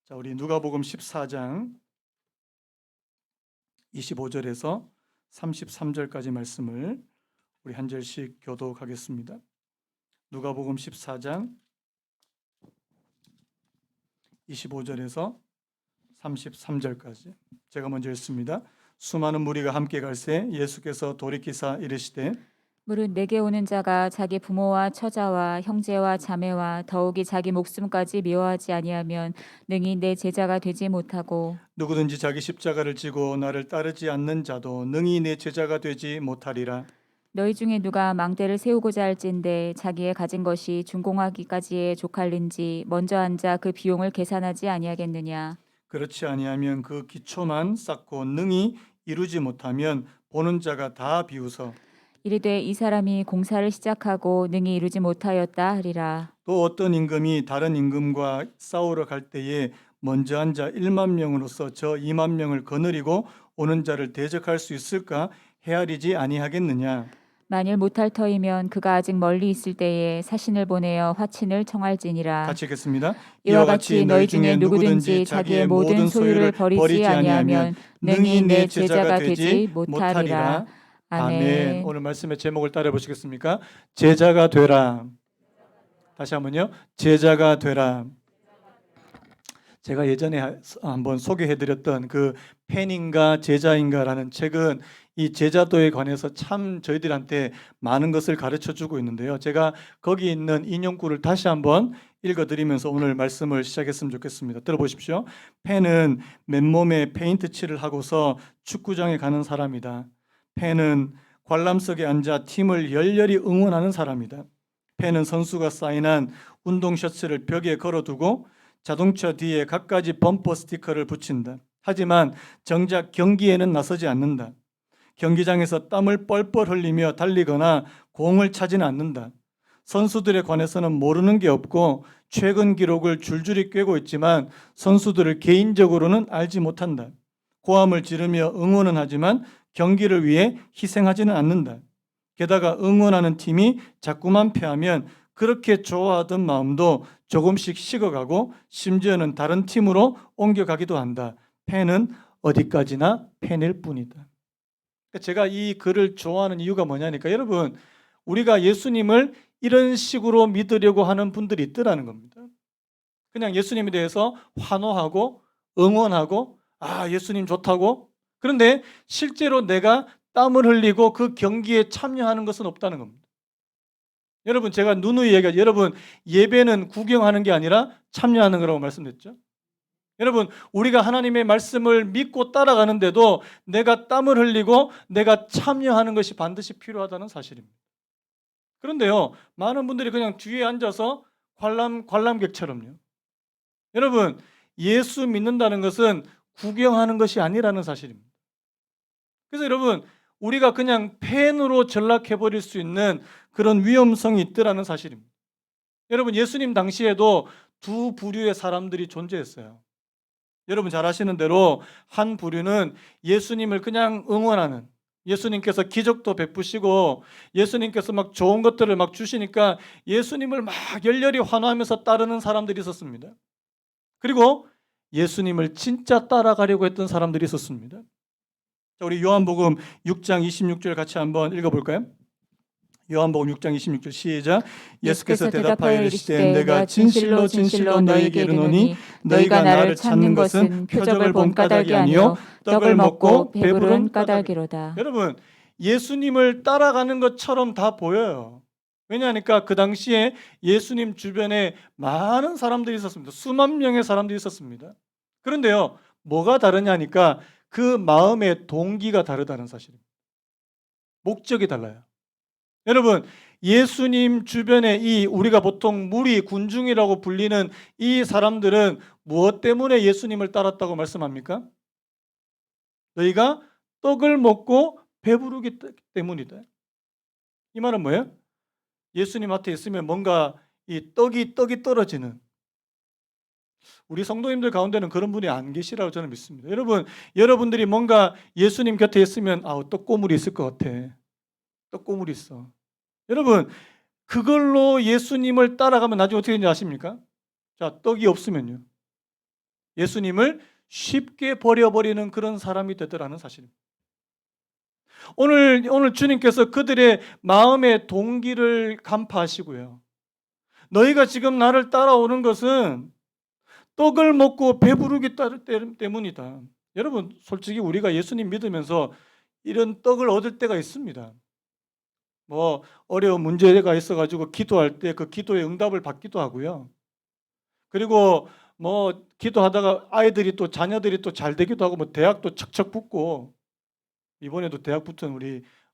자, 우리 누가복음 14장 25절에서 33절까지 말씀을 우리 한 절씩 교독하겠습니다. 누가복음 14장 25절에서 33절까지 제가 먼저 읽습니다. 수많은 무리가 함께 갈새 예수께서 돌이키사 이르시되 무릇 내게 오는 자가 자기 부모와 처자와 형제와 자매와 더욱이 자기 목숨까지 미워하지 아니하면 능히 내 제자가 되지 못하고 누구든지 자기 십자가를 지고 나를 따르지 않는 자도 능히 내 제자가 되지 못하리라. 너희 중에 누가 망대를 세우고자 할진대 자기의 가진 것이 준공하기까지에 족할는지 먼저 앉아 그 비용을 계산하지 아니하겠느냐. 그렇지 아니하면 그 기초만 쌓고 능히 이루지 못하면 보는 자가 다 비웃어 이르되 이 사람이 공사를 시작하고 능히 이루지 못하였다 하리라. 또 어떤 임금이 다른 임금과 싸우러 갈 때에 먼저 앉아 1만 명으로서 저 2만 명을 거느리고 오는 자를 대적할 수 있을까 헤아리지 아니하겠느냐. 만일 못할 터이면 그가 아직 멀리 있을 때에 사신을 보내어 화친을 청할지니라. 같이 읽겠습니다. 이와 같이 너희 중에 누구든지 자기의 모든 소유를 버리지 아니하면 능히 내 제자가 되지 못하리라. 아멘. 아멘. 오늘 말씀의 제목을 따라 보시겠습니까? 제자가 되라. 다시 한번요. 제자가 되라. 제가 예전에 한번 소개해드렸던 그 팬인가 제자인가라는 책은 이 제자도에 관해서 참 저희들한테 많은 것을 가르쳐주고 있는데요. 제가 거기 있는 인용구를 다시 한번 읽어드리면서 오늘 말씀을 시작했으면 좋겠습니다. 들어보십시오. 팬은 맨몸에 페인트 칠을 하고서 축구장에 가는 사람이다. 팬은 관람석에 앉아 팀을 열렬히 응원하는 사람이다. 팬은 선수가 사인한 운동 셔츠를 벽에 걸어두고 자동차 뒤에 갖가지 범퍼 스티커를 붙인다. 하지만 정작 경기에는 나서지 않는다. 경기장에서 땀을 뻘뻘 흘리며 달리거나 공을 차지는 않는다. 선수들에 관해서는 모르는 게 없고 최근 기록을 줄줄이 꿰고 있지만 선수들을 개인적으로는 알지 못한다. 고함을 지르며 응원은 하지만 경기를 위해 희생하지는 않는다. 게다가 응원하는 팀이 자꾸만 패하면 그렇게 좋아하던 마음도 조금씩 식어가고 심지어는 다른 팀으로 옮겨가기도 한다. 팬은 어디까지나 팬일 뿐이다. 제가 이 글을 좋아하는 이유가 뭐냐니까 여러분 우리가 예수님을 이런 식으로 믿으려고 하는 분들이 있더라는 겁니다. 그냥 예수님에 대해서 환호하고 응원하고 예수님 좋다고 그런데 실제로 내가 땀을 흘리고 그 경기에 참여하는 것은 없다는 겁니다. 여러분 제가 누누이 얘기하죠. 여러분 예배는 구경하는 게 아니라 참여하는 거라고 말씀드렸죠. 여러분 우리가 하나님의 말씀을 믿고 따라가는데도 내가 땀을 흘리고 내가 참여하는 것이 반드시 필요하다는 사실입니다. 그런데요 많은 분들이 그냥 뒤에 앉아서 관람객처럼요. 여러분 예수 믿는다는 것은 구경하는 것이 아니라는 사실입니다. 그래서 여러분 우리가 그냥 팬으로 전락해버릴 수 있는 그런 위험성이 있더라는 사실입니다. 여러분 예수님 당시에도 두 부류의 사람들이 존재했어요. 여러분 잘 아시는 대로 한 부류는 예수님을 그냥 응원하는 예수님께서 기적도 베푸시고 예수님께서 막 좋은 것들을 막 주시니까 예수님을 막 열렬히 환호하면서 따르는 사람들이 있었습니다. 그리고 예수님을 진짜 따라가려고 했던 사람들이 있었습니다. 자, 우리 요한복음 6장 26절 같이 한번 읽어볼까요? 요한복음 6장 26절 시작. 예수께서 대답하여 이르시되 내가 진실로 진실로 너희에게 이르노니 너희가 나를 찾는 것은 표적을 본 까닭이 아니요 떡을 먹고 배부른 까닭이로다. 여러분 예수님을 따라가는 것처럼 다 보여요. 왜냐하니까 그 당시에 예수님 주변에 많은 사람들이 있었습니다. 수만 명의 사람들이 있었습니다. 그런데요 뭐가 다르냐니까 그 마음의 동기가 다르다는 사실입니다. 목적이 달라요. 여러분 예수님 주변에 이 우리가 보통 무리 군중이라고 불리는 이 사람들은 무엇 때문에 예수님을 따랐다고 말씀합니까? 너희가 떡을 먹고 배부르기 때문이다. 이 말은 뭐예요? 예수님 앞에 있으면 뭔가 이 떡이 떨어지는 우리 성도님들 가운데는 그런 분이 안 계시라고 저는 믿습니다. 여러분들이 뭔가 예수님 곁에 있으면 떡고물이 있을 것 같아. 떡고물이 있어. 여러분 그걸로 예수님을 따라가면 나중에 어떻게 되는지 아십니까? 자, 떡이 없으면요. 예수님을 쉽게 버려버리는 그런 사람이 되더라는 사실입니다. 오늘 주님께서 그들의 마음의 동기를 간파하시고요. 너희가 지금 나를 따라오는 것은 떡을 먹고 배부르기 때문이다. 여러분, 솔직히 우리가 예수님 믿으면서 이런 떡을 얻을 때가 있습니다. 뭐 어려운 문제가 있어가지고 기도할 때 그 기도의 응답을 받기도 하고요. 그리고 뭐 기도하다가 아이들이 또 자녀들이 또 잘 되기도 하고 뭐 대학도 척척 붙고 이번에도 대학 붙은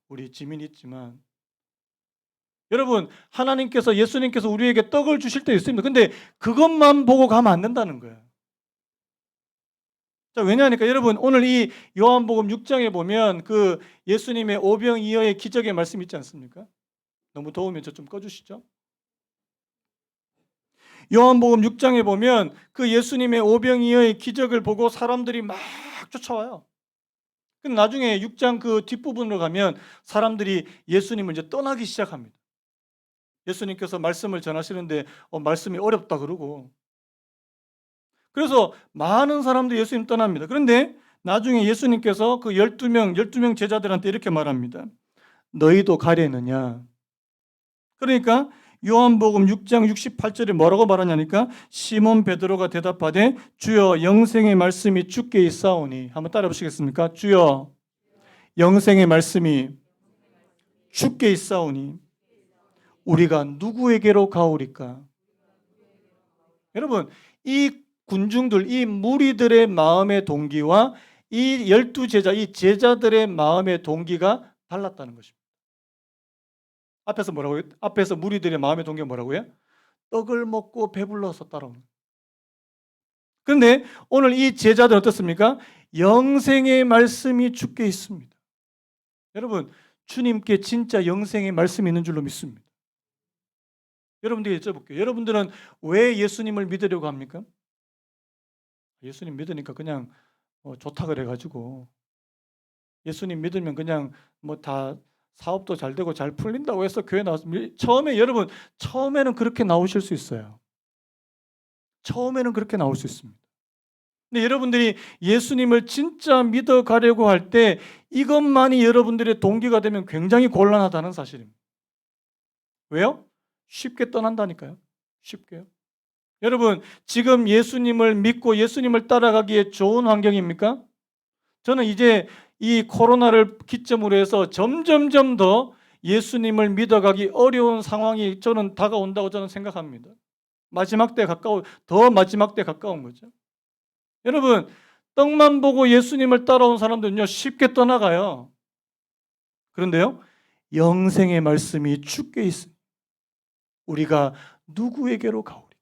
우리 지민이 있지만 여러분 하나님께서 예수님께서 우리에게 떡을 주실 때 있습니다. 근데 그것만 보고 가면 안 된다는 거예요. 자, 왜냐하니까 여러분 오늘 이 요한복음 6장에 보면 그 예수님의 오병이어의 기적의 말씀 있지 않습니까? 너무 더우면 저 좀 꺼주시죠. 요한복음 6장에 보면 그 예수님의 오병이어의 기적을 보고 사람들이 막 쫓아와요. 근데 나중에 6장 그 뒷부분으로 가면 사람들이 예수님을 이제 떠나기 시작합니다. 예수님께서 말씀을 전하시는데 말씀이 어렵다 그러고 그래서 많은 사람들이 예수님 떠납니다. 그런데 나중에 예수님께서 그 12명 제자들한테 이렇게 말합니다. 너희도 가려느냐? 그러니까 요한복음 6장 68절에 뭐라고 말하냐니까 시몬 베드로가 대답하되 주여 영생의 말씀이 주께 있사오니 한번 따라 보시겠습니까? 주여 영생의 말씀이 주께 있사오니 우리가 누구에게로 가오리까? 여러분 이 군중들, 이 무리들의 마음의 동기와 이 12제자, 이 제자들의 마음의 동기가 달랐다는 것입니다. 앞에서 뭐라고요? 앞에서 무리들의 마음의 동기가 뭐라고요? 떡을 먹고 배불러서 따라오는. 그런데 오늘 이 제자들 어떻습니까? 영생의 말씀이 주께 있습니다. 여러분, 주님께 진짜 영생의 말씀이 있는 줄로 믿습니다. 여러분들에게 여쭤볼게요. 여러분들은 왜 예수님을 믿으려고 합니까? 예수님 믿으니까 그냥 좋다 그래가지고 예수님 믿으면 그냥 뭐 다 사업도 잘 되고 잘 풀린다고 해서 교회 나왔습니다. 처음에는 그렇게 나오실 수 있어요. 처음에는 그렇게 나올 수 있습니다. 근데 여러분들이 예수님을 진짜 믿어가려고 할 때 이것만이 여러분들의 동기가 되면 굉장히 곤란하다는 사실입니다. 왜요? 쉽게 떠난다니까요. 쉽게요. 여러분 지금 예수님을 믿고 예수님을 따라가기에 좋은 환경입니까? 저는 이제 이 코로나를 기점으로 해서 점점점 더 예수님을 믿어가기 어려운 상황이 저는 다가온다고 저는 생각합니다. 더 마지막 때 가까운 거죠. 여러분 떡만 보고 예수님을 따라온 사람들은요 쉽게 떠나가요. 그런데요 영생의 말씀이 주께 있으니 우리가 누구에게로 가오리까?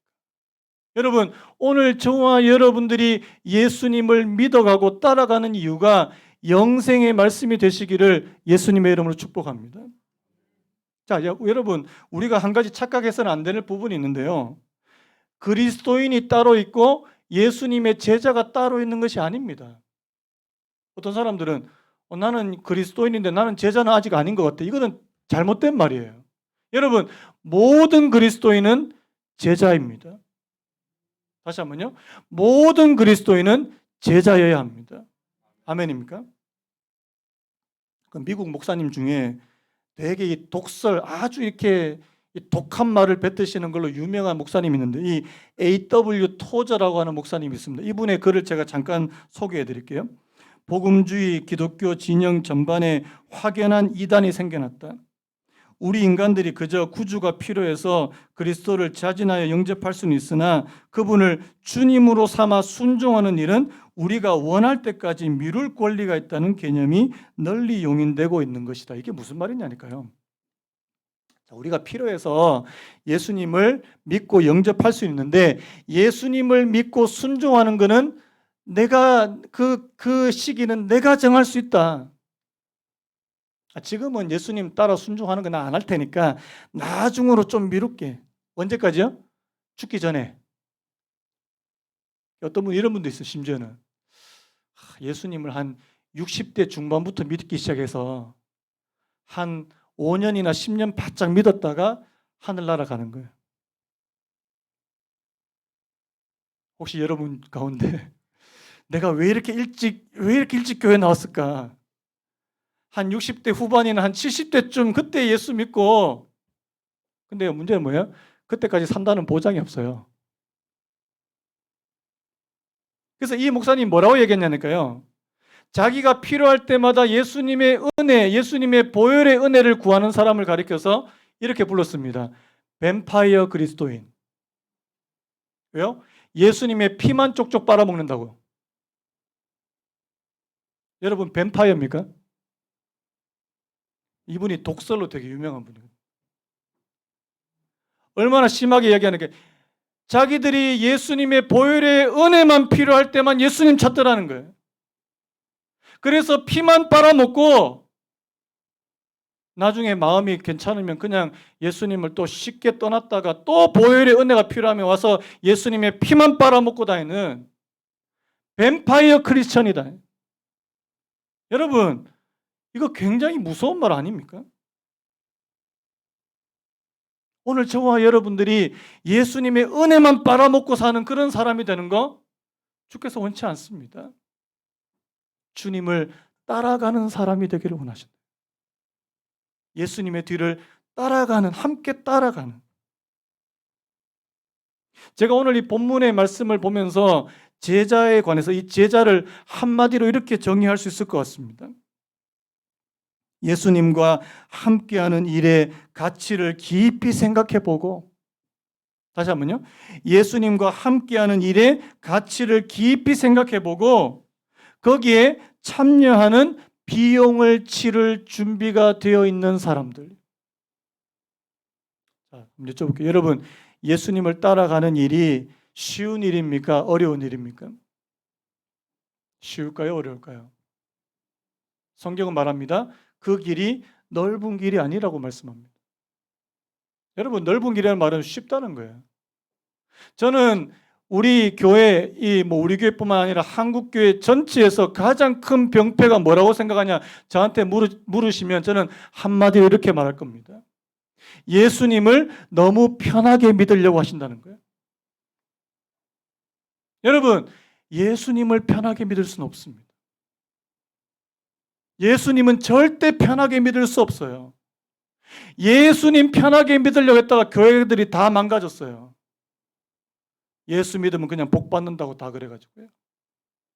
여러분 오늘 저와 여러분들이 예수님을 믿어가고 따라가는 이유가 영생의 말씀이 되시기를 예수님의 이름으로 축복합니다. 자, 여러분 우리가 한 가지 착각해서는 안 되는 부분이 있는데요. 그리스도인이 따로 있고 예수님의 제자가 따로 있는 것이 아닙니다. 어떤 사람들은 나는 그리스도인인데 나는 제자는 아직 아닌 것 같아. 이거는 잘못된 말이에요. 여러분 모든 그리스도인은 제자입니다. 다시 한번요. 모든 그리스도인은 제자여야 합니다. 아멘입니까? 그 미국 목사님 중에 되게 이 독설 아주 이렇게 독한 말을 뱉으시는 걸로 유명한 목사님이 있는데 이 A.W. 토저라고 하는 목사님이 있습니다. 이분의 글을 제가 잠깐 소개해 드릴게요. 복음주의 기독교 진영 전반에 확연한 이단이 생겨났다. 우리 인간들이 그저 구주가 필요해서 그리스도를 자진하여 영접할 수는 있으나 그분을 주님으로 삼아 순종하는 일은 우리가 원할 때까지 미룰 권리가 있다는 개념이 널리 용인되고 있는 것이다. 이게 무슨 말이냐니까요. 우리가 필요해서 예수님을 믿고 영접할 수 있는데 예수님을 믿고 순종하는 것은 내가 그 시기는 내가 정할 수 있다. 지금은 예수님 따라 순종하는 거 나 안 할 테니까 나중으로 좀 미룰게. 언제까지요? 죽기 전에. 어떤 분 이런 분도 있어요. 심지어는 예수님을 한 60대 중반부터 믿기 시작해서 한 5년이나 10년 바짝 믿었다가 하늘나라 가는 거예요. 혹시 여러분 가운데 내가 왜 이렇게 일찍 교회 나왔을까? 한 60대 후반이나 한 70대쯤 그때 예수 믿고, 근데 문제는 뭐예요? 그때까지 산다는 보장이 없어요. 그래서 이 목사님 뭐라고 얘기했냐니까요. 자기가 필요할 때마다 예수님의 은혜, 예수님의 보혈의 은혜를 구하는 사람을 가리켜서 이렇게 불렀습니다. 뱀파이어 그리스도인. 왜요? 예수님의 피만 쪽쪽 빨아먹는다고. 여러분 뱀파이어입니까? 이분이 독설로 되게 유명한 분이에요. 얼마나 심하게 이야기하는 게, 자기들이 예수님의 보혈의 은혜만 필요할 때만 예수님 찾더라는 거예요. 그래서 피만 빨아먹고 나중에 마음이 괜찮으면 그냥 예수님을 또 쉽게 떠났다가 또 보혈의 은혜가 필요하면 와서 예수님의 피만 빨아먹고 다니는 뱀파이어 크리스천이다. 여러분, 이거 굉장히 무서운 말 아닙니까? 오늘 저와 여러분들이 예수님의 은혜만 빨아먹고 사는 그런 사람이 되는 거 주께서 원치 않습니다. 주님을 따라가는 사람이 되기를 원하신다. 예수님의 뒤를 따라가는, 함께 따라가는. 제가 오늘 이 본문의 말씀을 보면서 제자에 관해서 이 제자를 한마디로 이렇게 정의할 수 있을 것 같습니다. 예수님과 함께하는 일의 가치를 깊이 생각해 보고, 다시 한번요. 예수님과 함께하는 일의 가치를 깊이 생각해 보고 거기에 참여하는 비용을 치를 준비가 되어 있는 사람들. 자, 여쭤볼게요. 여러분, 예수님을 따라가는 일이 쉬운 일입니까? 어려운 일입니까? 쉬울까요? 어려울까요? 성경은 말합니다. 그 길이 넓은 길이 아니라고 말씀합니다. 여러분, 넓은 길이라는 말은 쉽다는 거예요. 저는 우리 교회, 우리 교회뿐만 아니라 한국 교회 전체에서 가장 큰 병폐가 뭐라고 생각하냐 저한테 물으시면 저는 한마디로 이렇게 말할 겁니다. 예수님을 너무 편하게 믿으려고 하신다는 거예요. 여러분, 예수님을 편하게 믿을 수는 없습니다. 예수님은 절대 편하게 믿을 수 없어요. 예수님 편하게 믿으려고 했다가 교회들이 다 망가졌어요. 예수 믿으면 그냥 복 받는다고 다 그래가지고요.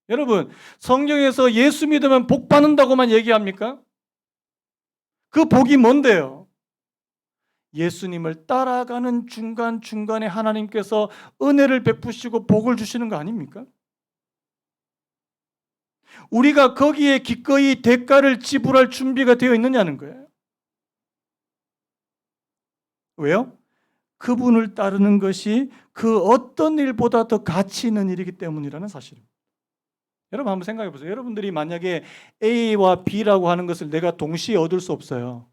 여러분, 성경에서 예수 믿으면 복 받는다고만 얘기합니까? 그 복이 뭔데요? 예수님을 따라가는 중간중간에 하나님께서 은혜를 베푸시고 복을 주시는 거 아닙니까? 우리가 거기에 기꺼이 대가를 지불할 준비가 되어 있느냐는 거예요. 왜요? 그분을 따르는 것이 그 어떤 일보다 더 가치 있는 일이기 때문이라는 사실입니다. 여러분 한번 생각해 보세요. 여러분들이 만약에 A와 B라고 하는 것을 내가 동시에 얻을 수 없어요.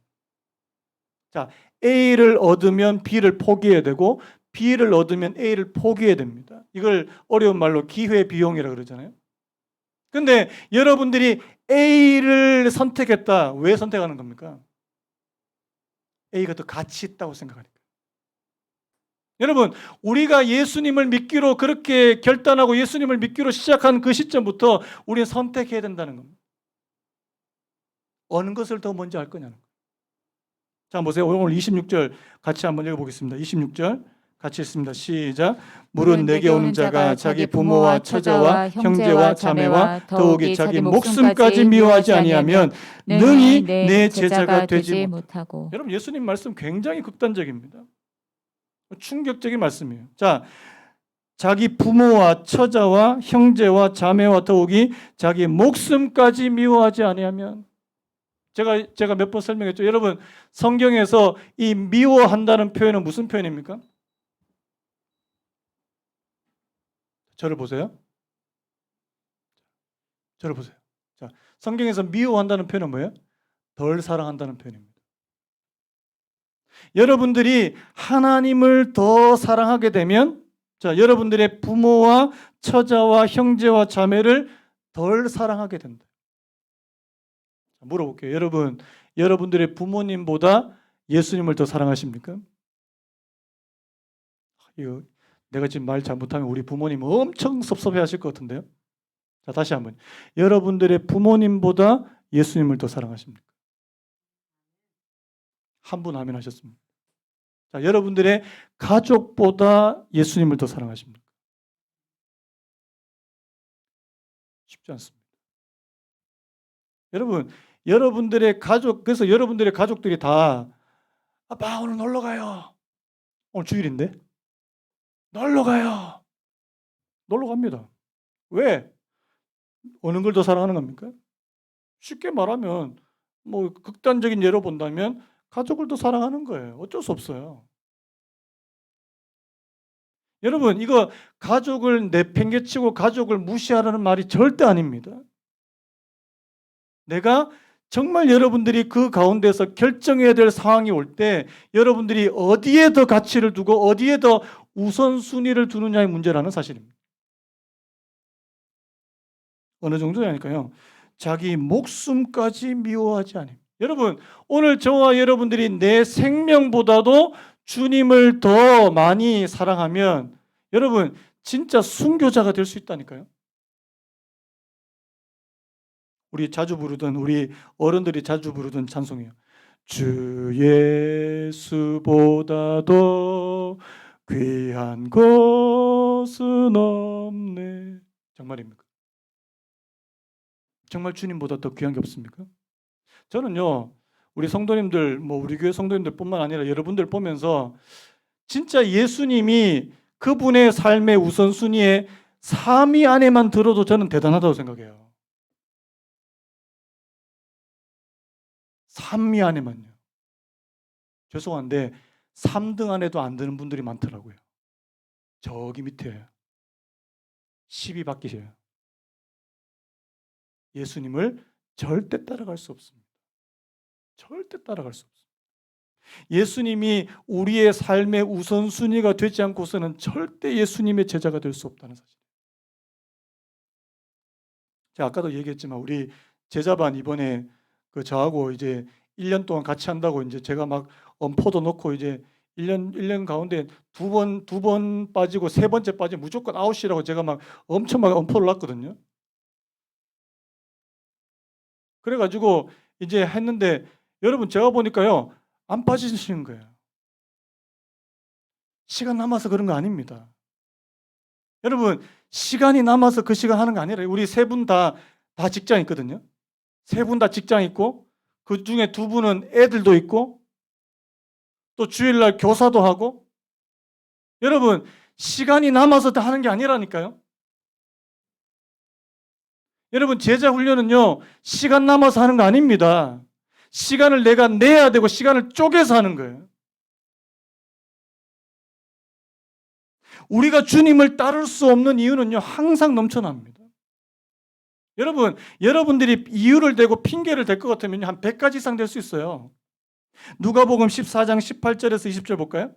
자, A를 얻으면 B를 포기해야 되고 B를 얻으면 A를 포기해야 됩니다. 이걸 어려운 말로 기회비용이라고 그러잖아요. 근데 여러분들이 A를 선택했다. 왜 선택하는 겁니까? A가 더 가치 있다고 생각하니까. 여러분, 우리가 예수님을 믿기로 그렇게 결단하고 예수님을 믿기로 시작한 그 시점부터 우리는 선택해야 된다는 겁니다. 어느 것을 더 먼저 할 거냐는 거예요. 자, 보세요. 오늘 26절 같이 한번 읽어보겠습니다. 26절 같이 읽습니다. 시작. 물은 내게 오는 자가 자기 부모와 처자와 형제와 자매와 더욱이 자기 목숨까지 미워하지 아니하면 능히 내 제자가 되지 못하고. 여러분, 예수님 말씀 굉장히 극단적입니다. 충격적인 말씀이에요. 자, 자기 부모와 처자와 형제와 자매와 더욱이 자기 목숨까지 미워하지 아니하면, 제가 몇 번 설명했죠. 여러분, 성경에서 이 미워한다는 표현은 무슨 표현입니까? 저를 보세요. 저를 보세요. 자, 성경에서 미워한다는 표현은 뭐예요? 덜 사랑한다는 표현입니다. 여러분들이 하나님을 더 사랑하게 되면, 자, 여러분들의 부모와 처자와 형제와 자매를 덜 사랑하게 된다. 물어볼게요. 여러분들의 부모님보다 예수님을 더 사랑하십니까? 이거 내가 지금 말 잘못하면 우리 부모님 엄청 섭섭해 하실 것 같은데요. 자, 다시 한번. 여러분들의 부모님보다 예수님을 더 사랑하십니까? 한 분 아멘 하셨습니다. 자, 여러분들의 가족보다 예수님을 더 사랑하십니까? 쉽지 않습니다. 여러분, 여러분들의 가족, 그래서 여러분들의 가족들이 다 아빠 오늘 놀러 가요. 오늘 주일인데 놀러 가요. 놀러 갑니다. 왜? 어느 걸 더 사랑하는 겁니까? 쉽게 말하면 뭐 극단적인 예로 본다면 가족을 더 사랑하는 거예요. 어쩔 수 없어요. 여러분, 이거 가족을 내팽개치고 가족을 무시하라는 말이 절대 아닙니다. 내가 정말 여러분들이 그 가운데서 결정해야 될 상황이 올 때 여러분들이 어디에 더 가치를 두고 어디에 더 우선순위를 두느냐의 문제라는 사실입니다. 어느 정도냐니까요. 자기 목숨까지 미워하지 않아요. 여러분, 오늘 저와 여러분들이 내 생명보다도 주님을 더 많이 사랑하면 여러분 진짜 순교자가 될 수 있다니까요. 우리 자주 부르던 우리 어른들이 자주 부르던 찬송이에요. 주 예수보다도 귀한 것은 없네. 정말입니까? 정말 주님보다 더 귀한 게 없습니까? 저는요, 우리 성도님들, 뭐 우리 교회 성도님들뿐만 아니라 여러분들 보면서 진짜 예수님이 그분의 삶의 우선순위에 3위 안에만 들어도 저는 대단하다고 생각해요. 3위 안에만요. 죄송한데 3등 안에도 안 드는 분들이 많더라고요. 저기 밑에 10위 밖이셔요. 예수님을 절대 따라갈 수 없습니다. 절대 따라갈 수 없습니다. 예수님이 우리의 삶의 우선순위가 되지 않고서는 절대 예수님의 제자가 될 수 없다는 사실. 제가 아까도 얘기했지만 우리 제자반 이번에 그 저하고 이제 1년 동안 같이 한다고 이제 제가 막 엄포도 넣고 이제 1년 가운데 두 번 빠지고 세 번째 빠지면 무조건 아웃이라고 제가 막 엄청 막 엄포를 놨거든요. 그래가지고 이제 했는데 여러분 제가 보니까요 안 빠지시는 거예요. 시간 남아서 그런 거 아닙니다. 여러분 시간이 남아서 그 시간 하는 거 아니라 우리 세 분 다 직장 있거든요. 세 분 다 직장 있고 그 중에 두 분은 애들도 있고 또 주일날 교사도 하고 여러분 시간이 남아서 다 하는 게 아니라니까요. 여러분 제자 훈련은요 시간 남아서 하는 거 아닙니다. 시간을 내가 내야 되고 시간을 쪼개서 하는 거예요. 우리가 주님을 따를 수 없는 이유는요 항상 넘쳐납니다. 여러분, 여러분들이 이유를 대고 핑계를 댈 것 같으면 한 100가지 이상 될 수 있어요. 누가복음 14장 18절에서 20절 볼까요?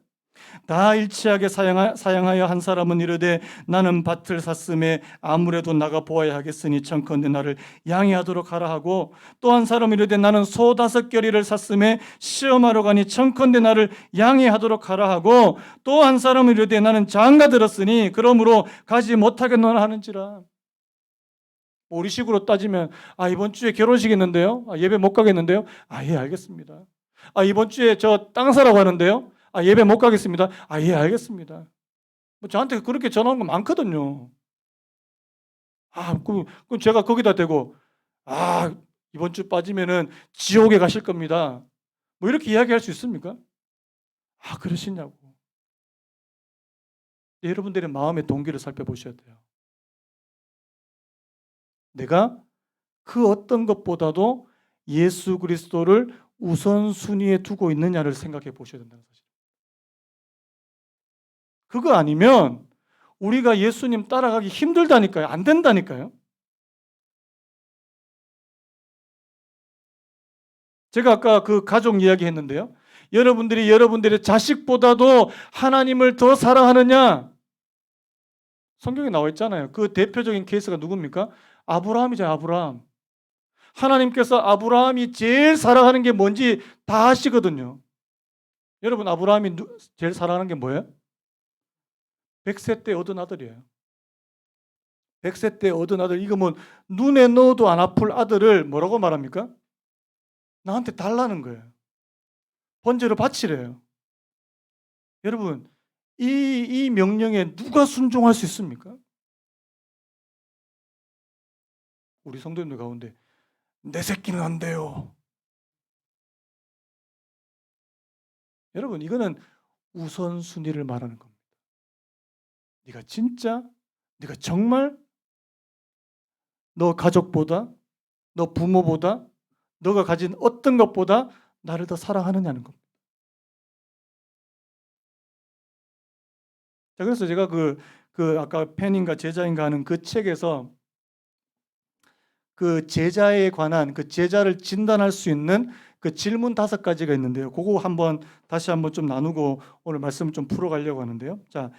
다 일치하게 사양하여 한 사람은 이르되 나는 밭을 샀음에 아무래도 나가 보아야 하겠으니 청컨대 나를 양해하도록 하라 하고 또 한 사람은 이르되 나는 소 5겨리를 샀음에 시험하러 가니 청컨대 나를 양해하도록 하라 하고 또 한 사람은 이르되 나는 장가 들었으니 그러므로 가지 못하겠노라 하는지라. 우리 식으로 따지면 이번 주에 결혼식 있는데요. 예배 못 가겠는데요. 예 알겠습니다. 이번 주에 저 땅 사라고 하는데요. 예배 못 가겠습니다. 예 알겠습니다. 뭐 저한테 그렇게 전화 온 거 많거든요. 그럼 제가 거기다 대고 이번 주 빠지면은 지옥에 가실 겁니다. 뭐 이렇게 이야기할 수 있습니까? 그러시냐고. 여러분들의 마음의 동기를 살펴보셔야 돼요. 내가 그 어떤 것보다도 예수 그리스도를 우선순위에 두고 있느냐를 생각해 보셔야 된다는 사실. 그거 아니면 우리가 예수님 따라가기 힘들다니까요. 안 된다니까요. 제가 아까 그 가족 이야기 했는데요. 여러분들이 여러분들의 자식보다도 하나님을 더 사랑하느냐? 성경에 나와 있잖아요. 그 대표적인 케이스가 누굽니까? 아브라함이죠. 아브라함. 하나님께서 아브라함이 제일 사랑하는 게 뭔지 다 아시거든요. 여러분 아브라함이 제일 사랑하는 게 뭐예요? 100세 때 얻은 아들이에요. 100세 때 얻은 아들. 이거 뭐 눈에 넣어도 안 아플 아들을 뭐라고 말합니까? 나한테 달라는 거예요. 번제로 바치래요. 여러분, 이 명령에 누가 순종할 수 있습니까? 우리 성도님들 가운데 내 새끼는 안 돼요. 여러분, 이거는 우선순위를 말하는 겁니다. 네가 정말 너 가족보다, 너 부모보다, 너가 가진 어떤 것보다 나를 더 사랑하느냐는 겁니다. 자, 그래서 제가 아까 팬인가 제자인가 하는 그 책에서 그 제자에 관한 그 제자를 진단할 수 있는 그 질문 5가지가 있는데요. 그거 다시 한번 좀 나누고 오늘 말씀을 좀 풀어가려고 하는데요. 자,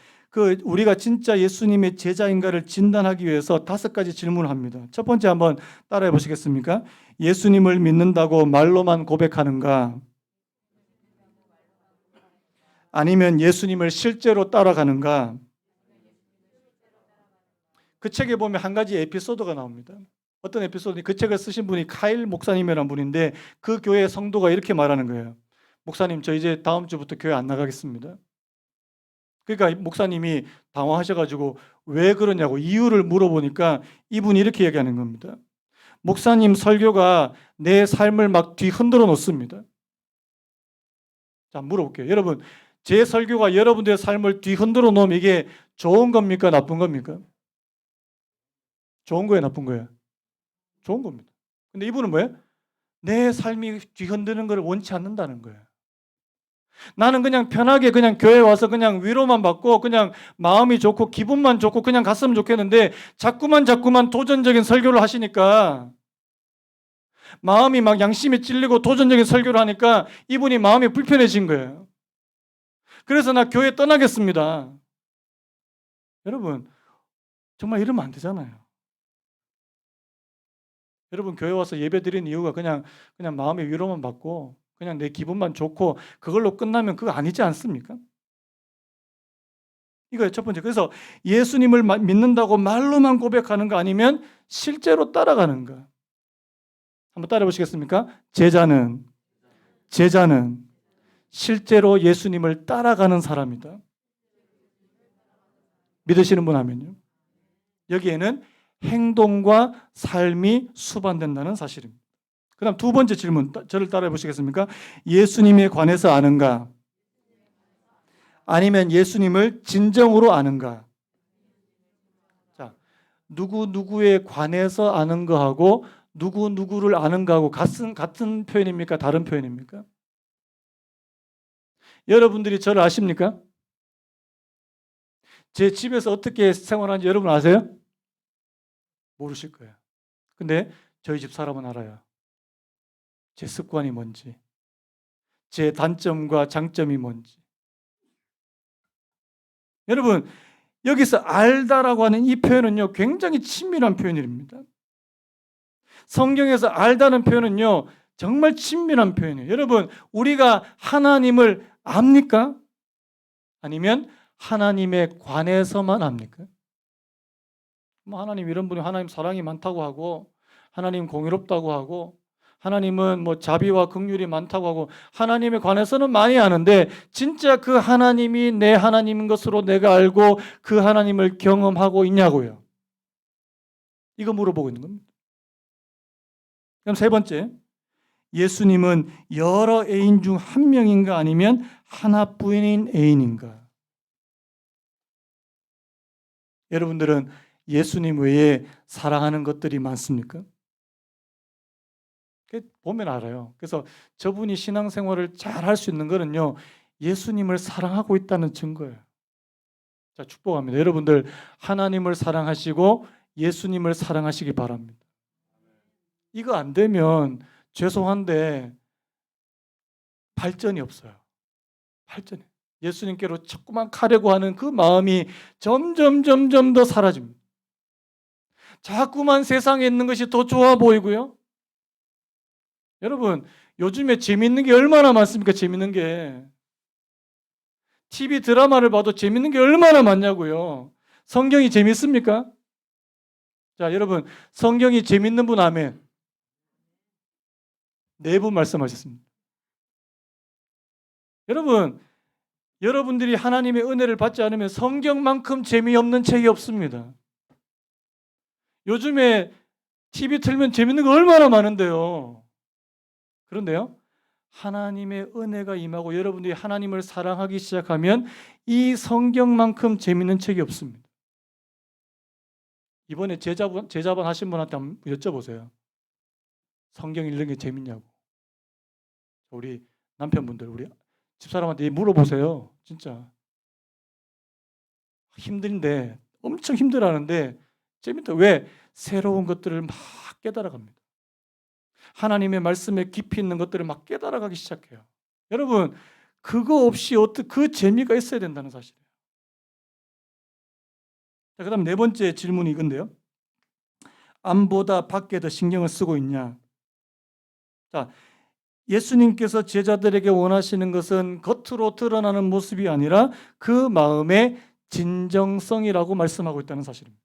우리가 진짜 예수님의 제자인가를 진단하기 위해서 5가지 질문을 합니다. 첫 번째 한번 따라해 보시겠습니까? 예수님을 믿는다고 말로만 고백하는가? 아니면 예수님을 실제로 따라가는가? 그 책에 보면 한 가지 에피소드가 나옵니다. 어떤 에피소드? 그 책을 쓰신 분이 카일 목사님이라는 분인데 그 교회 성도가 이렇게 말하는 거예요. 목사님, 저 이제 다음 주부터 교회 안 나가겠습니다. 그러니까 목사님이 당황하셔가지고 왜 그러냐고 이유를 물어보니까 이분이 이렇게 얘기하는 겁니다. 목사님 설교가 내 삶을 막 뒤흔들어 놓습니다. 자, 물어볼게요. 여러분, 제 설교가 여러분들의 삶을 뒤흔들어 놓으면 이게 좋은 겁니까? 나쁜 겁니까? 좋은 거예요? 나쁜 거예요? 좋은 겁니다. 근데 이분은 뭐예요? 내 삶이 뒤흔드는 걸 원치 않는다는 거예요. 나는 그냥 편하게 그냥 교회 와서 그냥 위로만 받고 그냥 마음이 좋고 기분만 좋고 그냥 갔으면 좋겠는데 자꾸만 도전적인 설교를 하시니까 마음이 막 양심이 찔리고 도전적인 설교를 하니까 이분이 마음이 불편해진 거예요. 그래서 나 교회 떠나겠습니다. 여러분, 정말 이러면 안 되잖아요. 여러분, 교회 와서 예배 드리는 이유가 그냥 마음의 위로만 받고 그냥 내 기분만 좋고 그걸로 끝나면 그거 아니지 않습니까? 이거예요, 첫 번째. 그래서 예수님을 믿는다고 말로만 고백하는가 아니면 실제로 따라가는가? 한번 따라해 보시겠습니까? 제자는 실제로 예수님을 따라가는 사람이다. 믿으시는 분 하면요. 여기에는 행동과 삶이 수반된다는 사실입니다. 그 다음 2번째 질문, 저를 따라해 보시겠습니까? 예수님에 관해서 아는가? 아니면 예수님을 진정으로 아는가? 자, 누구에 관해서 아는 거하고 누구를 아는 거하고 같은 표현입니까? 다른 표현입니까? 여러분들이 저를 아십니까? 제 집에서 어떻게 생활하는지 여러분 아세요? 모르실 거예요. 근데 저희 집 사람은 알아요. 제 습관이 뭔지, 제 단점과 장점이 뭔지. 여러분, 여기서 알다라고 하는 이 표현은요, 굉장히 친밀한 표현입니다. 성경에서 알다는 표현은요, 정말 친밀한 표현이에요. 여러분, 우리가 하나님을 압니까? 아니면 하나님에 관해서만 압니까? 뭐 하나님 이런 분이 하나님 사랑이 많다고 하고 하나님 공의롭다고 하고 하나님은 뭐 자비와 긍휼이 많다고 하고 하나님에 관해서는 많이 아는데 진짜 그 하나님이 내 하나님인 것으로 내가 알고 그 하나님을 경험하고 있냐고요. 이거 물어보고 있는 겁니다. 그럼 3번째, 예수님은 여러 애인 중 한 명인가 아니면 하나뿐인 애인인가? 여러분들은 예수님 외에 사랑하는 것들이 많습니까? 보면 알아요. 그래서 저분이 신앙생활을 잘 할 수 있는 거는요, 예수님을 사랑하고 있다는 증거예요. 자, 축복합니다. 여러분들 하나님을 사랑하시고 예수님을 사랑하시기 바랍니다. 이거 안 되면 죄송한데 발전이 없어요. 발전이. 예수님께로 자꾸만 가려고 하는 그 마음이 점점 더 사라집니다. 자꾸만 세상에 있는 것이 더 좋아 보이고요. 여러분, 요즘에 재밌는 게 얼마나 많습니까? 재밌는 게. TV 드라마를 봐도 재밌는 게 얼마나 많냐고요. 성경이 재밌습니까? 자, 여러분, 성경이 재밌는 분 아멘. 네 분 말씀하셨습니다. 여러분, 여러분들이 하나님의 은혜를 받지 않으면 성경만큼 재미없는 책이 없습니다. 요즘에 TV 틀면 재밌는 거 얼마나 많은데요. 그런데요, 하나님의 은혜가 임하고 여러분들이 하나님을 사랑하기 시작하면 이 성경만큼 재밌는 책이 없습니다. 이번에 제자반 하신 분한테 한번 여쭤보세요. 성경 읽는 게 재밌냐고. 우리 남편분들, 우리 집사람한테 물어보세요. 진짜 힘든데, 엄청 힘들어하는데 재밌다. 왜? 새로운 것들을 막 깨달아갑니다. 하나님의 말씀에 깊이 있는 것들을 막 깨달아가기 시작해요. 여러분, 그거 없이 그 재미가 있어야 된다는 사실이에요. 자, 그다음 네 번째 질문이 이건데요. 안보다 밖에 더 신경을 쓰고 있냐? 자, 예수님께서 제자들에게 원하시는 것은 겉으로 드러나는 모습이 아니라 그 마음의 진정성이라고 말씀하고 있다는 사실입니다.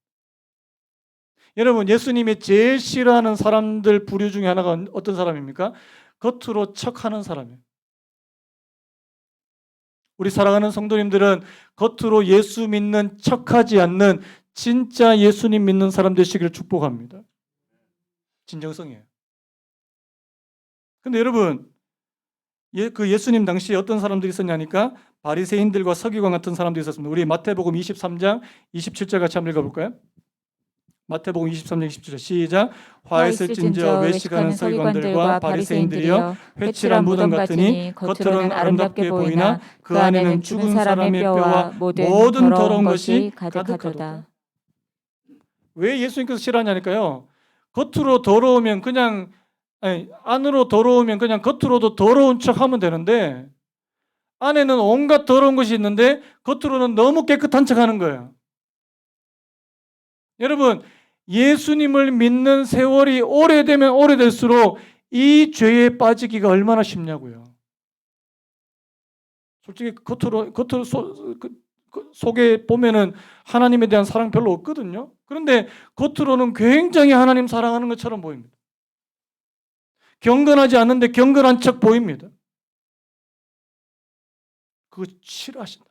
여러분, 예수님이 제일 싫어하는 사람들 부류 중에 하나가 어떤 사람입니까? 겉으로 척하는 사람이에요. 우리 사랑하는 성도님들은 겉으로 예수 믿는 척하지 않는 진짜 예수님 믿는 사람 되시기를 축복합니다. 진정성이에요. 근데 여러분, 그 예수님 당시에 어떤 사람들이 있었냐니까 바리새인들과 서기관 같은 사람들이 있었습니다. 우리 마태복음 23장 27절 같이 한번 읽어볼까요? 마태복음 23장 27절 시작. 화 있을진저 외식하는 서기관들과 바리새인들이여 회칠한 무덤 같으니 겉으로는 아름답게 보이나 그 안에는 죽은 사람의 뼈와 모든 더러운 것이 가득하도다. 왜 예수님께서 싫어하냐니까요. 겉으로 더러우면 그냥 안으로 더러우면 그냥 겉으로도 더러운 척하면 되는데 안에는 온갖 더러운 것이 있는데 겉으로는 너무 깨끗한 척하는 거예요. 여러분, 예수님을 믿는 세월이 오래되면 오래될수록 이 죄에 빠지기가 얼마나 쉽냐고요. 솔직히 겉으로 속에 보면은 하나님에 대한 사랑 별로 없거든요. 그런데 겉으로는 굉장히 하나님 사랑하는 것처럼 보입니다. 경건하지 않는데 경건한 척 보입니다. 그거 싫어하신다.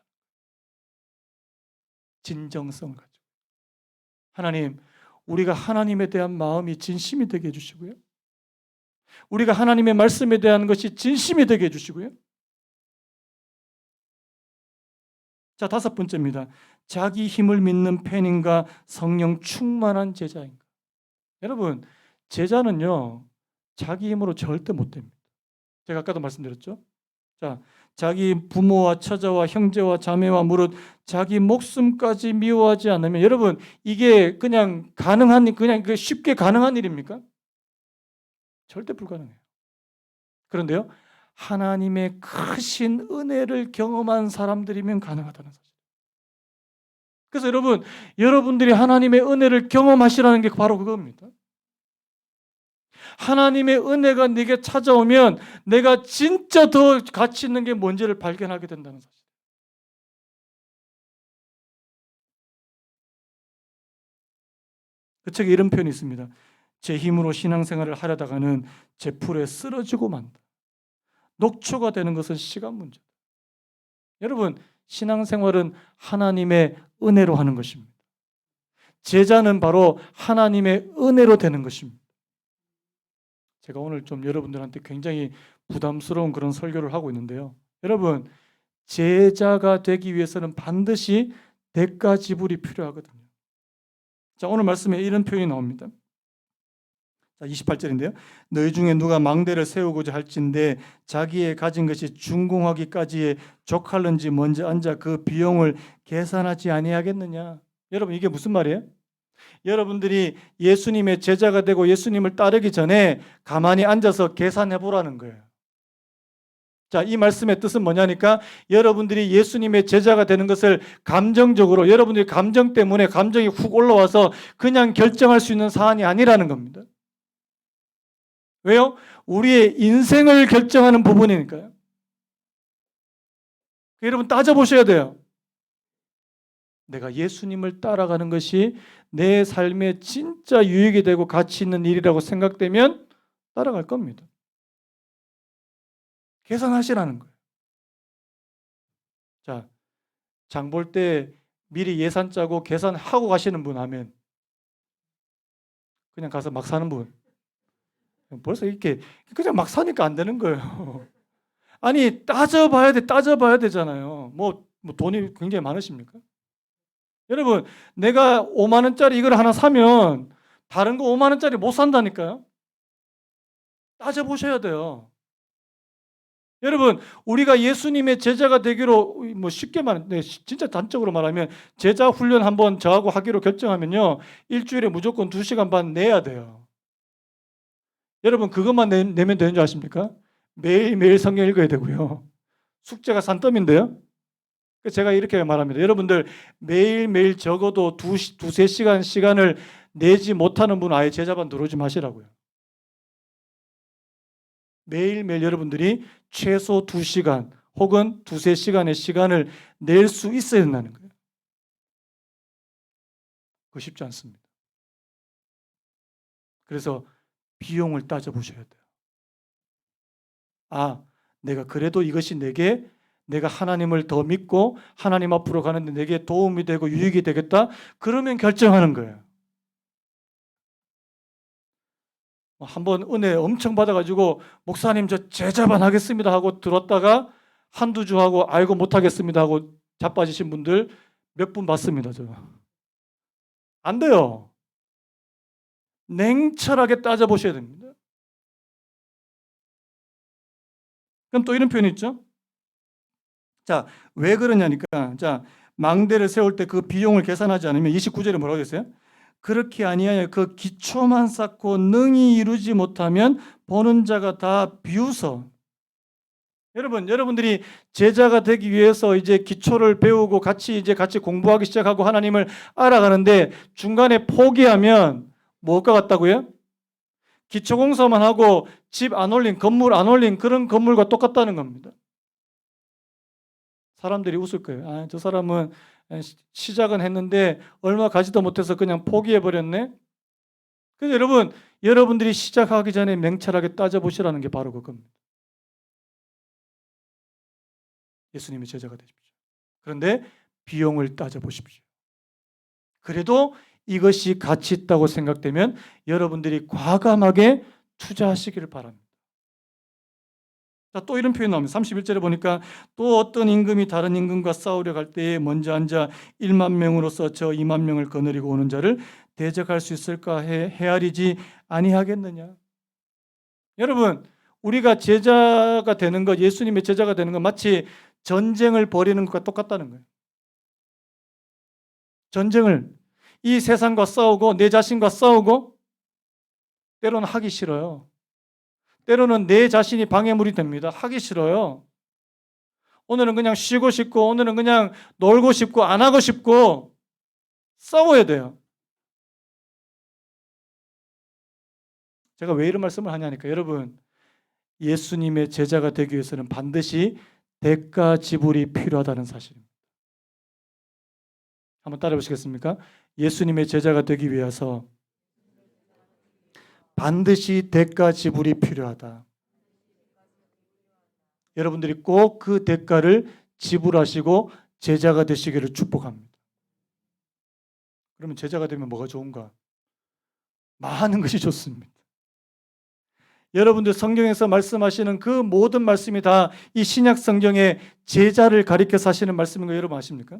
진정성을 가지고. 하나님, 우리가 하나님에 대한 마음이 진심이 되게 해주시고요. 우리가 하나님의 말씀에 대한 것이 진심이 되게 해주시고요. 자, 다섯 번째입니다. 자기 힘을 믿는 팬인가 성령 충만한 제자인가. 여러분, 제자는요 자기 힘으로 절대 못 됩니다. 제가 아까도 말씀드렸죠. 자, 자기 부모와 처자와 형제와 자매와 무릇 자기 목숨까지 미워하지 않으면, 여러분, 이게 그냥 그냥 쉽게 가능한 일입니까? 절대 불가능해요. 그런데요, 하나님의 크신 은혜를 경험한 사람들이면 가능하다는 사실. 그래서 여러분들이 하나님의 은혜를 경험하시라는 게 바로 그겁니다. 하나님의 은혜가 네게 찾아오면 내가 진짜 더 가치 있는 게 뭔지를 발견하게 된다는 사실. 그 책에 이런 표현이 있습니다. 제 힘으로 신앙생활을 하려다가는 제 풀에 쓰러지고 만다. 녹초가 되는 것은 시간 문제다. 여러분, 신앙생활은 하나님의 은혜로 하는 것입니다. 제자는 바로 하나님의 은혜로 되는 것입니다. 제가 오늘 좀 여러분들한테 굉장히 부담스러운 그런 설교를 하고 있는데요. 여러분, 제자가 되기 위해서는 반드시 대가 지불이 필요하거든요. 자, 오늘 말씀에 이런 표현이 나옵니다. 자, 28절인데요. 너희 중에 누가 망대를 세우고자 할진대 자기의 가진 것이 준공하기까지에 족할는지 먼저 앉아 그 비용을 계산하지 아니하겠느냐. 여러분, 이게 무슨 말이에요? 여러분들이 예수님의 제자가 되고 예수님을 따르기 전에 가만히 앉아서 계산해 보라는 거예요. 자, 이 말씀의 뜻은 뭐냐니까 여러분들이 예수님의 제자가 되는 것을 감정적으로, 여러분들이 감정 때문에 감정이 훅 올라와서 그냥 결정할 수 있는 사안이 아니라는 겁니다. 왜요? 우리의 인생을 결정하는 부분이니까요. 여러분 따져보셔야 돼요. 내가 예수님을 따라가는 것이 내 삶에 진짜 유익이 되고 가치 있는 일이라고 생각되면 따라갈 겁니다. 계산하시라는 거예요. 자, 장 볼 때 미리 예산 짜고 계산하고 가시는 분 하면, 그냥 가서 막 사는 분, 벌써 이렇게 그냥 막 사니까 안 되는 거예요. 아니 따져봐야 되잖아요. 뭐 돈이 굉장히 많으십니까? 여러분, 내가 5만 원짜리 이걸 하나 사면 다른 거 5만 원짜리 못 산다니까요. 따져보셔야 돼요. 여러분, 우리가 예수님의 제자가 되기로 뭐 쉽게 말하면, 진짜 단적으로 말하면 제자 훈련 한번 저하고 하기로 결정하면요, 일주일에 무조건 2시간 반 내야 돼요. 여러분, 그것만 내면 되는 줄 아십니까? 매일매일 성경 읽어야 되고요. 숙제가 산더미인데요. 제가 이렇게 말합니다. 여러분들 매일매일 적어도 2-3시간 시간을 내지 못하는 분은 아예 제자반 들어오지 마시라고요. 매일매일 여러분들이 최소 2시간 혹은 2-3시간의 시간을 낼 수 있어야 된다는 거예요. 그거 쉽지 않습니다. 그래서 비용을 따져보셔야 돼요. 아, 내가 그래도 이것이 내가 하나님을 더 믿고 하나님 앞으로 가는데 내게 도움이 되고 유익이 되겠다? 그러면 결정하는 거예요. 한번 은혜 엄청 받아가지고 목사님 저 제자반 하겠습니다 하고 들었다가 한두 주 하고 알고 못하겠습니다 하고 자빠지신 분들 몇 분 봤습니다. 저. 안 돼요. 냉철하게 따져보셔야 됩니다. 그럼 또 이런 표현이 있죠. 자, 왜 그러냐니까. 자, 망대를 세울 때 그 비용을 계산하지 않으면 29절에 뭐라고 했어요? 그렇게 아니하여 그 기초만 쌓고 능히 이루지 못하면 보는 자가 다 비웃어. 여러분들이 제자가 되기 위해서 이제 기초를 배우고 같이 공부하기 시작하고 하나님을 알아가는데 중간에 포기하면 뭐가 같다고요? 기초 공사만 하고 집 안 올린, 건물 안 올린 그런 건물과 똑같다는 겁니다. 사람들이 웃을 거예요. 아, 저 사람은 시작은 했는데 얼마 가지도 못해서 그냥 포기해버렸네. 그래서 여러분들이 시작하기 전에 맹철하게 따져보시라는 게 바로 그겁니다. 예수님의 제자가 되십시오. 그런데 비용을 따져보십시오. 그래도 이것이 가치 있다고 생각되면 여러분들이 과감하게 투자하시기를 바랍니다. 자, 또 이런 표현 나옵니다. 31절에 보니까 또 어떤 임금이 다른 임금과 싸우려 갈 때에 먼저 앉아 1만 명으로서 저 2만 명을 거느리고 오는 자를 대적할 수 있을까 헤아리지 아니하겠느냐. 여러분, 우리가 제자가 되는 것, 예수님의 제자가 되는 것 마치 전쟁을 벌이는 것과 똑같다는 거예요. 전쟁을 이 세상과 싸우고 내 자신과 싸우고 때로는 하기 싫어요. 때로는 내 자신이 방해물이 됩니다. 하기 싫어요. 오늘은 그냥 쉬고 싶고 오늘은 그냥 놀고 싶고 안 하고 싶고 싸워야 돼요. 제가 왜 이런 말씀을 하냐니까 여러분, 예수님의 제자가 되기 위해서는 반드시 대가 지불이 필요하다는 사실입니다. 한번 따라해 보시겠습니까? 예수님의 제자가 되기 위해서 반드시 대가 지불이 필요하다. 여러분들이 꼭 그 대가를 지불하시고 제자가 되시기를 축복합니다. 그러면 제자가 되면 뭐가 좋은가? 많은 것이 좋습니다. 여러분들 성경에서 말씀하시는 그 모든 말씀이 다 이 신약 성경의 제자를 가리켜서 하시는 말씀인 거 여러분 아십니까?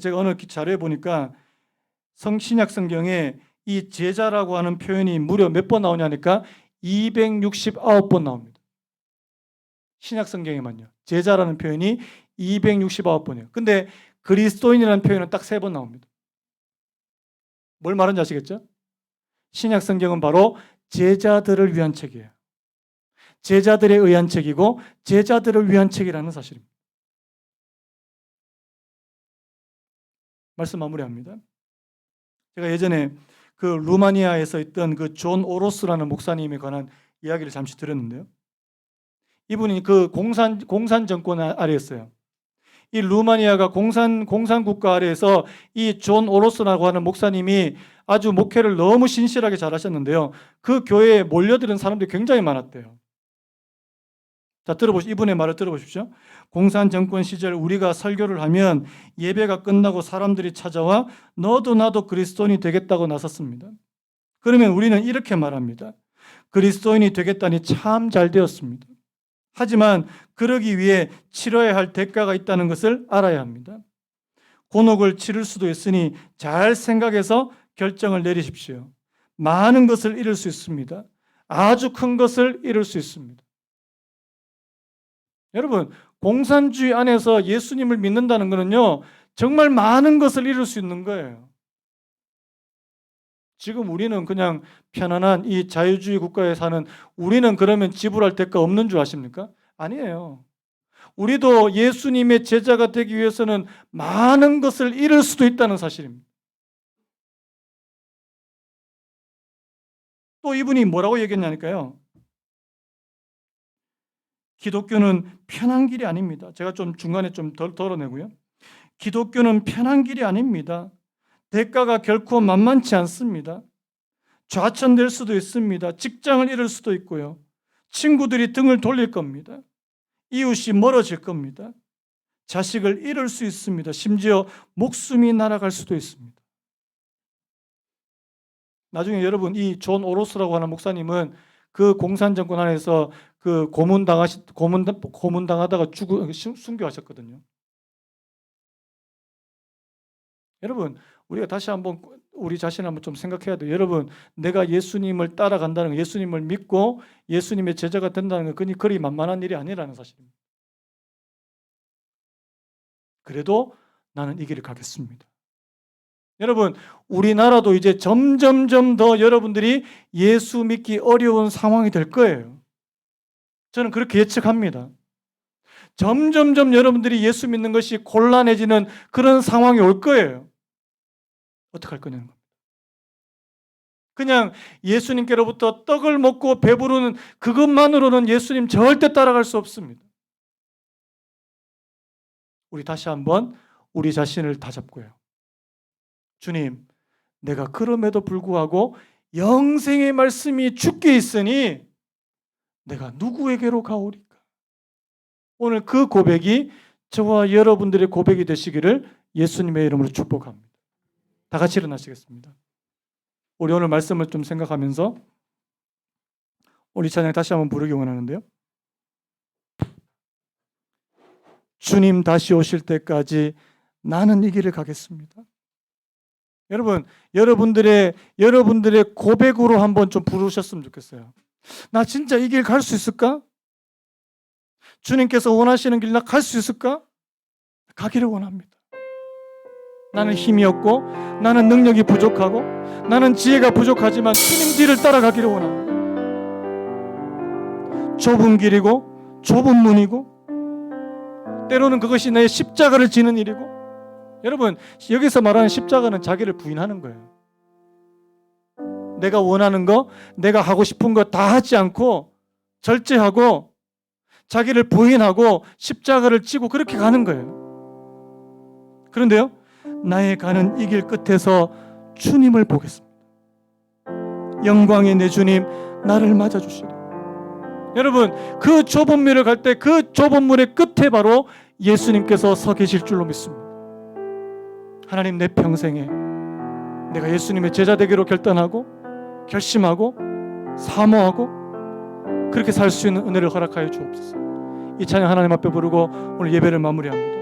제가 어느 자료에 보니까 신약 성경에 이 제자라고 하는 표현이 무려 몇 번 나오냐니까 269번 나옵니다. 신약 성경에만요. 제자라는 표현이 269번이에요. 근데 그리스도인이라는 표현은 딱 3번 나옵니다. 뭘 말하는지 아시겠죠? 신약 성경은 바로 제자들을 위한 책이에요. 제자들에 의한 책이고 제자들을 위한 책이라는 사실입니다. 말씀 마무리합니다. 제가 예전에 그 루마니아에서 있던 그 존 오로스라는 목사님에 관한 이야기를 잠시 들었는데요. 이분이 그 공산 정권 아래였어요. 이 루마니아가 공산 국가 아래에서 이 존 오로스라고 하는 목사님이 아주 목회를 너무 신실하게 잘하셨는데요. 그 교회에 몰려드는 사람들이 굉장히 많았대요. 자, 이분의 말을 들어보십시오. 공산 정권 시절 우리가 설교를 하면 예배가 끝나고 사람들이 찾아와 너도 나도 그리스도인이 되겠다고 나섰습니다. 그러면 우리는 이렇게 말합니다. 그리스도인이 되겠다니 참 잘 되었습니다. 하지만 그러기 위해 치러야 할 대가가 있다는 것을 알아야 합니다. 곤혹을 치를 수도 있으니 잘 생각해서 결정을 내리십시오. 많은 것을 잃을 수 있습니다. 아주 큰 것을 잃을 수 있습니다. 여러분, 공산주의 안에서 예수님을 믿는다는 것은요, 정말 많은 것을 잃을 수 있는 거예요. 지금 우리는 그냥 편안한 이 자유주의 국가에 사는 우리는 그러면 지불할 대가 없는 줄 아십니까? 아니에요. 우리도 예수님의 제자가 되기 위해서는 많은 것을 잃을 수도 있다는 사실입니다. 또 이분이 뭐라고 얘기했냐니까요. 기독교는 편한 길이 아닙니다. 제가 좀 중간에 좀 덜어내고요. 기독교는 편한 길이 아닙니다. 대가가 결코 만만치 않습니다. 좌천될 수도 있습니다. 직장을 잃을 수도 있고요. 친구들이 등을 돌릴 겁니다. 이웃이 멀어질 겁니다. 자식을 잃을 수 있습니다. 심지어 목숨이 날아갈 수도 있습니다. 나중에 여러분 이 존 오로스라고 하는 목사님은 그 공산 정권 안에서 그 고문당하다가 순교하셨거든요. 여러분, 우리가 다시 한번 우리 자신을 한번 좀 생각해야 돼요. 여러분, 내가 예수님을 따라간다는 거, 예수님을 믿고 예수님의 제자가 된다는 건 그리 만만한 일이 아니라는 사실입니다. 그래도 나는 이 길을 가겠습니다. 여러분, 우리나라도 이제 점점점 더 여러분들이 예수 믿기 어려운 상황이 될 거예요. 저는 그렇게 예측합니다. 점점점 여러분들이 예수 믿는 것이 곤란해지는 그런 상황이 올 거예요. 어떻게 할 거냐는 겁니다. 그냥 예수님께로부터 떡을 먹고 배부르는 그것만으로는 예수님 절대 따라갈 수 없습니다. 우리 다시 한번 우리 자신을 다잡고요. 주님, 내가 그럼에도 불구하고 영생의 말씀이 주께 있으니 내가 누구에게로 가오리까? 오늘 그 고백이 저와 여러분들의 고백이 되시기를 예수님의 이름으로 축복합니다. 다 같이 일어나시겠습니다. 우리 오늘 말씀을 좀 생각하면서 우리 찬양 다시 한번 부르기 원하는데요. 주님 다시 오실 때까지 나는 이 길을 가겠습니다. 여러분, 여러분들의 고백으로 한번 좀 부르셨으면 좋겠어요. 나 진짜 이 길 갈 수 있을까? 주님께서 원하시는 길 나 갈 수 있을까? 가기를 원합니다. 나는 힘이 없고 나는 능력이 부족하고 나는 지혜가 부족하지만 주님 뒤를 따라가기를 원합니다. 좁은 길이고 좁은 문이고 때로는 그것이 내 십자가를 지는 일이고, 여러분 여기서 말하는 십자가는 자기를 부인하는 거예요. 내가 원하는 거, 내가 하고 싶은 거 다 하지 않고 절제하고 자기를 부인하고 십자가를 지고 그렇게 가는 거예요. 그런데요, 나의 가는 이 길 끝에서 주님을 보겠습니다. 영광의 내 주님 나를 맞아주시리. 여러분, 그 좁은 문을 갈 때 그 좁은 문의 끝에 바로 예수님께서 서 계실 줄로 믿습니다. 하나님, 내 평생에 내가 예수님의 제자 되기로 결단하고 결심하고 사모하고 그렇게 살 수 있는 은혜를 허락하여 주옵소서. 이 찬양 하나님 앞에 부르고 오늘 예배를 마무리합니다.